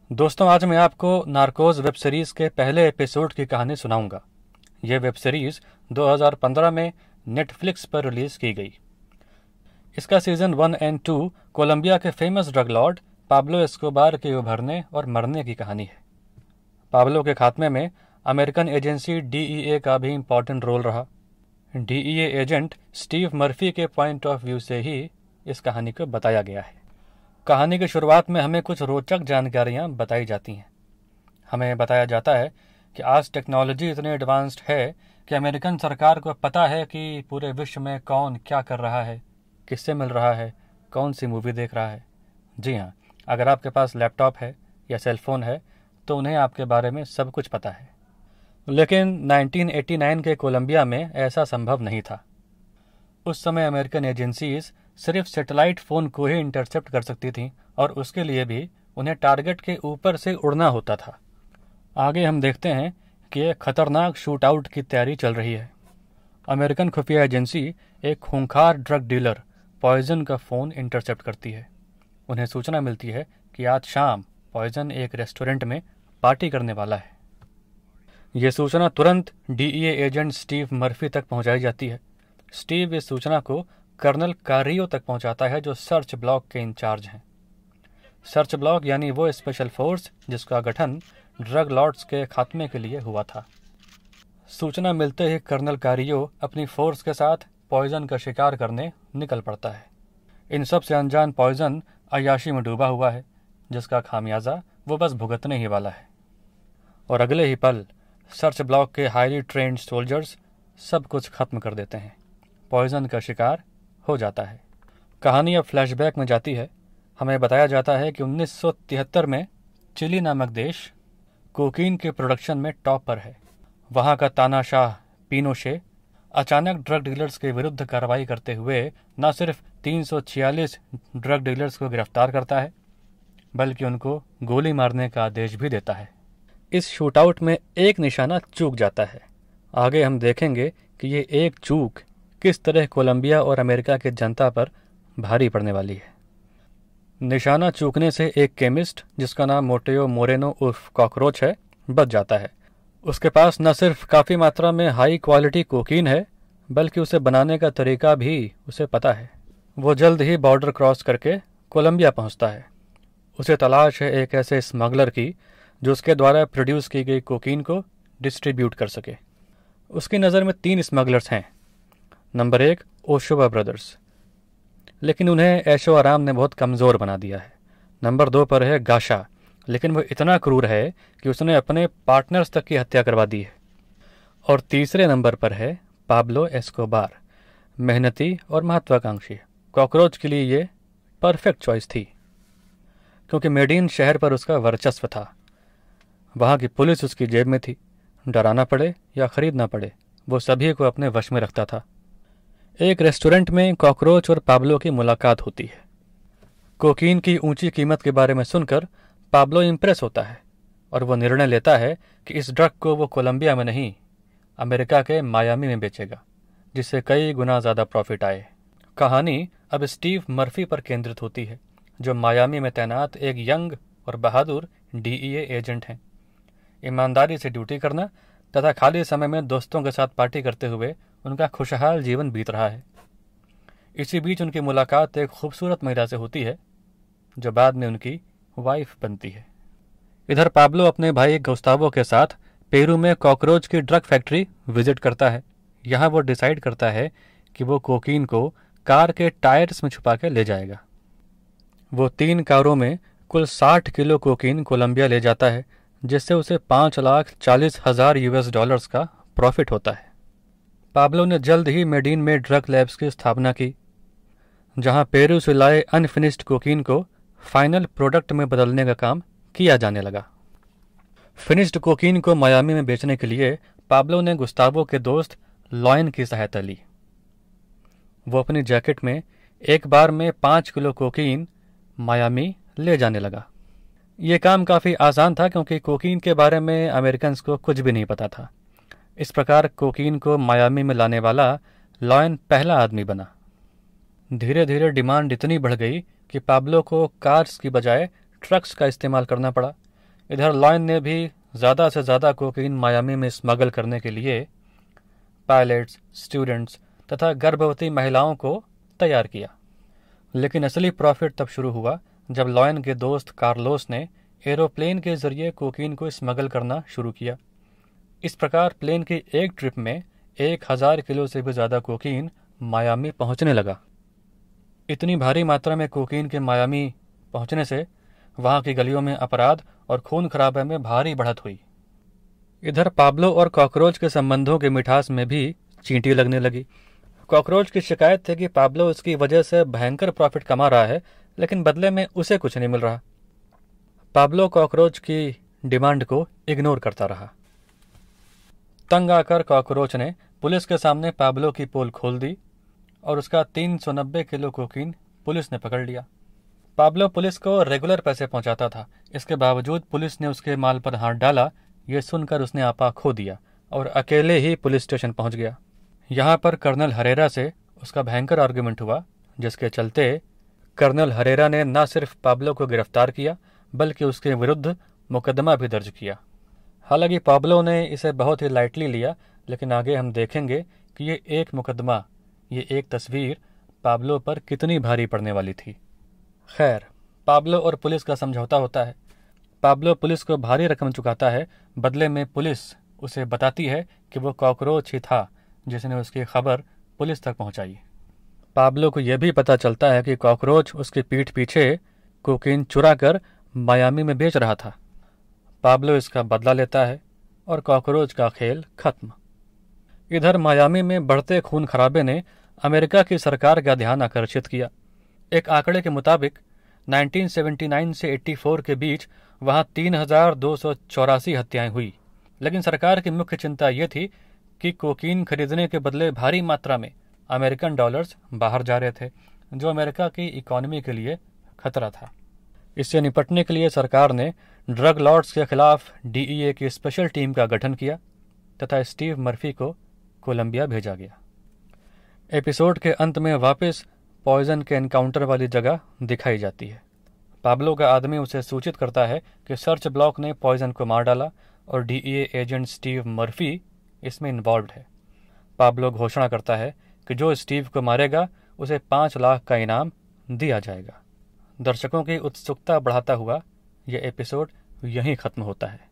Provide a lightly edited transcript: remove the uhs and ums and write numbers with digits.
दोस्तों, आज मैं आपको नार्कोज वेब सीरीज़ के पहले एपिसोड की कहानी सुनाऊंगा। ये वेब सीरीज़ 2015 में नेटफ्लिक्स पर रिलीज़ की गई। इसका सीज़न 1 एंड 2 कोलंबिया के famous drug Lord Pablo Escobar के उभरने और मरने की कहानी है। पाब्लो के खात्मे में अमेरिकन एजेंसी DEA का भी इम्पॉर्टेंट रोल रहा। DEA एजेंट स्टीव मर्फी के पॉइंट ऑफ व्यू से ही इस कहानी को बताया गया है। कहानी की शुरुआत में हमें कुछ रोचक जानकारियां बताई जाती हैं। हमें बताया जाता है कि आज टेक्नोलॉजी इतनी एडवांस्ड है कि अमेरिकन सरकार को पता है कि पूरे विश्व में कौन क्या कर रहा है, किससे मिल रहा है, कौन सी मूवी देख रहा है। जी हाँ, अगर आपके पास लैपटॉप है या सेलफोन है तो उन्हें आपके बारे में सब कुछ पता है। लेकिन 1989 के कोलंबिया में ऐसा संभव नहीं था। उस समय अमेरिकन एजेंसीज सिर्फ सैटेलाइट फ़ोन को ही इंटरसेप्ट कर सकती थीं और उसके लिए भी उन्हें टारगेट के ऊपर से उड़ना होता था। आगे हम देखते हैं कि एक खतरनाक शूट आउट की तैयारी चल रही है। अमेरिकन खुफिया एजेंसी एक खूंखार ड्रग डीलर पॉइजन का फ़ोन इंटरसेप्ट करती है। उन्हें सूचना मिलती है कि आज शाम पॉइजन एक रेस्टोरेंट में पार्टी करने वाला है। ये सूचना तुरंत DEA एजेंट स्टीव मर्फी तक पहुंचाई जाती है। स्टीव इस सूचना को कर्नल कारियो तक पहुंचाता है, जो सर्च ब्लॉक के इंचार्ज हैं। सर्च ब्लॉक यानी वो स्पेशल फोर्स जिसका गठन ड्रग लॉर्ड्स के खात्मे के लिए हुआ था। सूचना मिलते ही कर्नल कारियो अपनी फोर्स के साथ पॉइजन का शिकार करने निकल पड़ता है। इन सब से अनजान पॉइजन अय्याशी में डूबा हुआ है, जिसका खामियाजा वो बस भुगतने ही वाला है। और अगले ही पल सर्च ब्लॉक के हाईली ट्रेंड सोल्जर्स सब कुछ खत्म कर देते हैं। पॉइजन का शिकार हो जाता है। कहानी अब फ्लैशबैक में जाती है। हमें बताया जाता है कि 1973 में चिली नामक देश कोकीन के प्रोडक्शन में टॉप पर है। वहाँ का तानाशाह पिनोशे अचानक ड्रग डीलर्स के विरुद्ध कार्रवाई करते हुए न सिर्फ 346 ड्रग डीलर्स को गिरफ्तार करता है, बल्कि उनको गोली मारने का आदेश भी देता है। इस शूटआउट में एक निशाना चूक जाता है। आगे हम देखेंगे कि ये एक चूक किस तरह कोलंबिया और अमेरिका की जनता पर भारी पड़ने वाली है। निशाना चूकने से एक केमिस्ट जिसका नाम मोटेयो मोरेनो उर्फ कॉकरोच है बच जाता है। उसके पास न सिर्फ काफ़ी मात्रा में हाई क्वालिटी कोकीन है, बल्कि उसे बनाने का तरीका भी उसे पता है। वो जल्द ही बॉर्डर क्रॉस करके कोलंबिया पहुंचता है। उसे तलाश है एक ऐसे स्मगलर की जो उसके द्वारा प्रोड्यूस की गई कोकीन को डिस्ट्रीब्यूट कर सके। उसकी नज़र में 3 स्मगलर्स हैं। नंबर 1 ओशोवा ब्रदर्स, लेकिन उन्हें ऐशो आराम ने बहुत कमज़ोर बना दिया है। नंबर 2 पर है गाशा, लेकिन वो इतना क्रूर है कि उसने अपने पार्टनर्स तक की हत्या करवा दी है। और तीसरे नंबर पर है पाब्लो एस्कोबार, मेहनती और महत्वाकांक्षी। कॉकरोच के लिए ये परफेक्ट चॉइस थी, क्योंकि मेडीन शहर पर उसका वर्चस्व था। वहाँ की पुलिस उसकी जेब में थी। डराना पड़े या खरीदना पड़े, वो सभी को अपने वश में रखता था। एक रेस्टोरेंट में कॉकरोच और पाब्लो की मुलाकात होती है। कोकीन की ऊंची कीमत के बारे में सुनकर पाब्लो इम्प्रेस होता है और वो निर्णय लेता है कि इस ड्रग को वो कोलंबिया में नहीं, अमेरिका के मायामी में बेचेगा, जिससे कई गुना ज़्यादा प्रॉफिट आए। कहानी अब स्टीव मर्फी पर केंद्रित होती है, जो मायामी में तैनात एक यंग और बहादुर DEA एजेंट हैं। ईमानदारी से ड्यूटी करना तथा खाली समय में दोस्तों के साथ पार्टी करते हुए उनका खुशहाल जीवन बीत रहा है। इसी बीच उनकी मुलाकात एक खूबसूरत महिला से होती है, जो बाद में उनकी वाइफ बनती है। इधर पाब्लो अपने भाई गुस्तावो के साथ पेरू में कॉकरोच की ड्रग फैक्ट्री विजिट करता है। यहाँ वो डिसाइड करता है कि वो कोकीन को कार के टायर्स में छुपा के ले जाएगा। वो 3 कारों में कुल 60 किलो कोकीन कोलंबिया ले जाता है, जिससे उसे $5,40,000 US का प्रॉफिट होता है। पाब्लो ने जल्द ही मेडीन में ड्रग लैब्स की स्थापना की, जहां पेरू से लाए अनफिनिश्ड कोकीन को फाइनल प्रोडक्ट में बदलने का काम किया जाने लगा। फिनिश्ड कोकीन को मायामी में बेचने के लिए पाब्लो ने गुस्तावो के दोस्त लॉयन की सहायता ली। वो अपनी जैकेट में एक बार में 5 किलो कोकीन मायामी ले जाने लगा। ये काम काफ़ी आसान था, क्योंकि कोकीन के बारे में अमेरिकन्स को कुछ भी नहीं पता था। इस प्रकार कोकीन को मायामी में लाने वाला लॉयन पहला आदमी बना। धीरे धीरे डिमांड इतनी बढ़ गई कि पाब्लो को कार्स की बजाय ट्रक्स का इस्तेमाल करना पड़ा। इधर लॉयन ने भी ज़्यादा से ज़्यादा कोकीन मायामी में स्मगल करने के लिए पायलट्स, स्टूडेंट्स तथा गर्भवती महिलाओं को तैयार किया। लेकिन असली प्रॉफिट तब शुरू हुआ जब लॉयन के दोस्त कार्लोस ने एरोप्लेन के जरिए कोकीन को स्मगल करना शुरू किया। इस प्रकार प्लेन की एक ट्रिप में 1000 किलो से भी ज़्यादा कोकीन मायामी पहुंचने लगा। इतनी भारी मात्रा में कोकीन के मायामी पहुंचने से वहां की गलियों में अपराध और खून खराबे में भारी बढ़त हुई। इधर पाब्लो और कॉकरोच के संबंधों की मिठास में भी चींटी लगने लगी। कॉकरोच की शिकायत थी कि पाब्लो उसकी वजह से भयंकर प्रॉफिट कमा रहा है, लेकिन बदले में उसे कुछ नहीं मिल रहा। पाब्लो कॉकरोच की डिमांड को इग्नोर करता रहा। तंग आकर कॉकरोच ने पुलिस के सामने पाब्लो की पोल खोल दी और उसका 390 किलो कोकीन पुलिस ने पकड़ लिया। पाब्लो पुलिस को रेगुलर पैसे पहुंचाता था, इसके बावजूद पुलिस ने उसके माल पर हाथ डाला। ये सुनकर उसने आपा खो दिया और अकेले ही पुलिस स्टेशन पहुंच गया। यहाँ पर कर्नल हरेरा से उसका भयंकर आर्गुमेंट हुआ, जिसके चलते कर्नल हरेरा ने न सिर्फ पाब्लो को गिरफ्तार किया बल्कि उसके विरुद्ध मुकदमा भी दर्ज किया। हालांकि पाब्लो ने इसे बहुत ही लाइटली लिया, लेकिन आगे हम देखेंगे कि ये एक मुकदमा, ये एक तस्वीर पाब्लो पर कितनी भारी पड़ने वाली थी। खैर, पाब्लो और पुलिस का समझौता होता है। पाब्लो पुलिस को भारी रकम चुकाता है, बदले में पुलिस उसे बताती है कि वो कॉकरोच ही था जिसने उसकी खबर पुलिस तक पहुंचाई। पाब्लो को यह भी पता चलता है कि कॉकरोच उसकी पीठ पीछे कोकीन चुरा कर मायामी में बेच रहा था। पाब्लो इसका बदला लेता है और कॉकरोच का खेल खत्म। इधर मायामी में बढ़ते खून खराबे ने अमेरिका की सरकार का ध्यान आकर्षित किया। एक आंकड़े के मुताबिक 1979 से 84 के बीच वहां 3284 हत्याएं हुई। लेकिन सरकार की मुख्य चिंता यह थी कि कोकीन खरीदने के बदले भारी मात्रा में अमेरिकन डॉलर्स बाहर जा रहे थे, जो अमेरिका की इकोनॉमी के लिए खतरा था। इससे निपटने के लिए सरकार ने ड्रग लॉर्ड्स के खिलाफ DEA की स्पेशल टीम का गठन किया तथा स्टीव मर्फी को कोलंबिया भेजा गया। एपिसोड के अंत में वापस पॉइजन के एनकाउंटर वाली जगह दिखाई जाती है। पाब्लो का आदमी उसे सूचित करता है कि सर्च ब्लॉक ने पॉइजन को मार डाला और DEA एजेंट स्टीव मर्फी इसमें इन्वॉल्व है। पाब्लो घोषणा करता है कि जो स्टीव को मारेगा उसे 5 लाख का इनाम दिया जाएगा। दर्शकों की उत्सुकता बढ़ाता हुआ यह एपिसोड यहीं खत्म होता है।